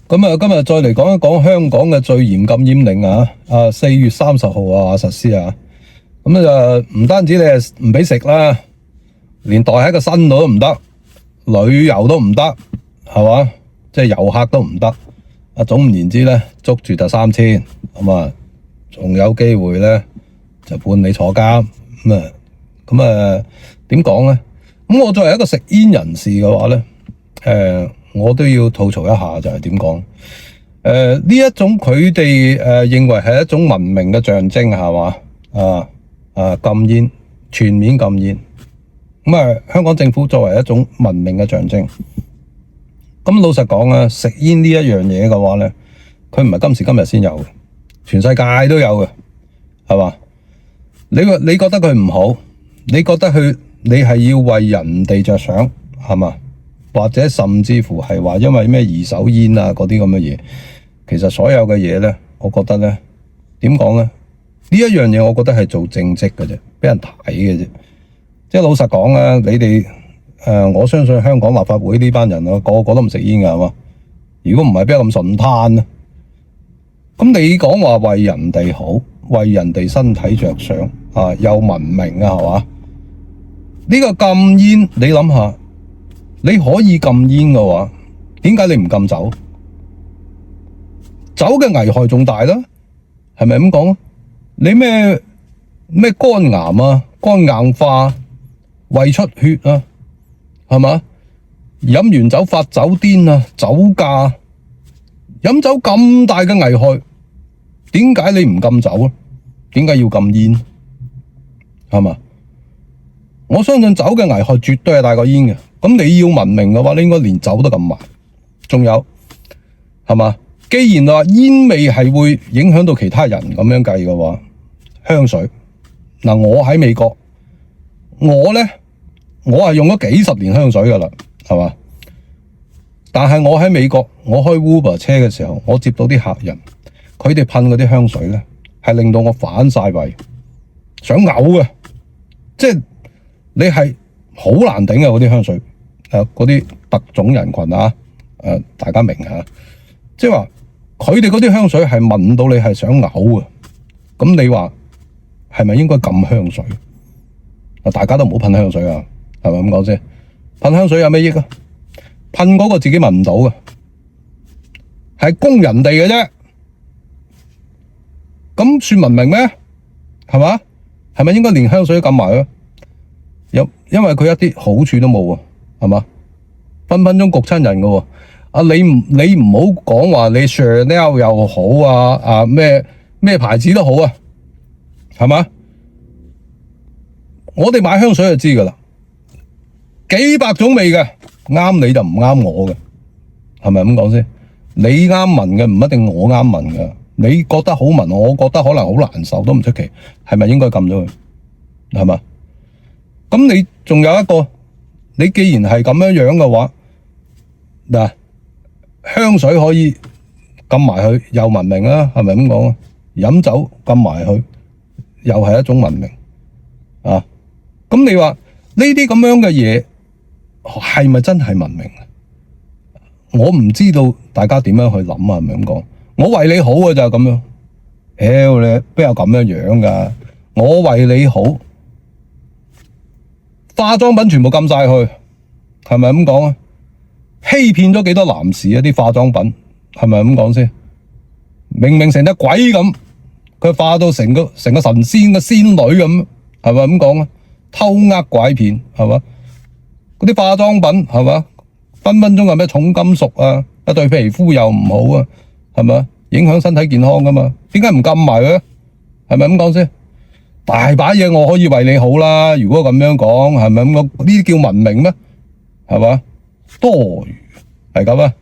咁啊，今日再嚟講一講香港嘅最嚴禁煙令啊！4月30號啊實施啊，咁就唔單止你係唔俾食啦，連袋喺個身度都唔得，旅遊都唔得，係嘛？即係遊客都唔得。總而言之咧，捉住就3000，咁啊，仲有機會咧就判你坐監。咁啊，點講咧？咁我作為一個食煙人士嘅話咧，我都要吐槽一下，就係點講？呢一種佢哋認為係一種文明嘅象徵，係嘛？禁煙，全面禁煙。咁香港政府作為一種文明嘅象徵，咁老實講啊，食煙呢一樣嘢嘅話咧，佢唔係今時今日先有嘅，全世界都有嘅，係嘛？你覺得佢唔好，你覺得你係要為人哋着想，係嘛？或者甚至乎係話因為咩二手煙啊嗰啲咁嘅嘢，其實所有嘅嘢咧，我覺得咧，點講咧？呢一樣嘢我覺得係做政績嘅啫，俾人睇嘅啫。即係老實講啊，你哋我相信香港立法會呢班人啊，個個都唔食煙㗎，係嘛？如果唔係，邊有咁順攤咧？咁你講話為人哋好，為人哋身體着想啊，又文明啊，係嘛？呢個禁煙，你諗下。你可以禁煙嘅話，點解你唔禁酒？酒嘅危害仲大啦，係咪咁講啊？你咩肝癌啊、肝硬化、胃出血啊，係嘛？飲完酒發酒癲啊、酒駕，飲酒咁大嘅危害，點解你唔禁酒啊？點解要禁煙？係嘛？我相信酒嘅危害絕對係大過煙嘅。咁你要文明嘅話，你應該連酒都禁埋。仲有係嘛？既然話煙味係會影響到其他人咁樣計嘅話，香水嗱，我喺美國，我係用咗幾十年香水噶啦，係嘛？但係我喺美國，我開 Uber 車嘅時候，我接到啲客人，佢哋噴嗰啲香水咧，係令到我反晒胃，想嘔嘅，即係你係好難頂嘅嗰啲香水。嗰啲特種人群啊，大家明吓，即係話佢哋嗰啲香水係聞到你係想嘔嘅，咁你話係咪應該禁香水？大家都唔好噴香水啊，係咪咁講先？噴香水有咩益啊？噴嗰個自己聞唔到嘅，係供人哋嘅啫，咁算文明咩？係嘛？係咪應該連香水都禁埋啊？因為佢一啲好處都冇啊。係嘛？分分鐘焗親人㗎喎！你唔好講話你 Chanel 又好啊，咩牌子都好啊，係嘛？我哋買香水就知㗎啦，幾百種味嘅，啱你就唔啱我嘅，係咪咁講先？你啱聞嘅唔一定我啱聞嘅，你覺得好聞，我覺得可能好難受都唔出奇，係咪應該禁咗佢？係嘛？咁你仲有一個。你既然係咁樣嘅話，嗱，香水可以禁埋佢，又文明啦，係咪咁講啊？飲酒禁埋佢，又係一種文明啊！咁你話呢啲咁樣嘅嘢係咪真係文明？我唔知道大家點樣去諗啊？係咪咁講？我為你好嘅就係咁樣，屌你邊有咁樣樣㗎？我為你好。化妝品全部禁晒去，係咪咁講啊？欺騙咗幾多男士啊？啲化妝品係咪咁講先？明明成隻鬼咁，佢化到成個神仙嘅仙女咁，係咪咁講啊？偷呃拐騙係嘛？嗰啲化妝品係嘛？分分鐘係咩重金屬啊？對皮膚又唔好啊？係咪？影響身體健康噶嘛？點解唔禁埋佢？係咪咁講先？大把嘢我可以為你好啦，如果咁樣講，係咪咁講？呢啲叫文明咩？係嘛？多餘係咁啊！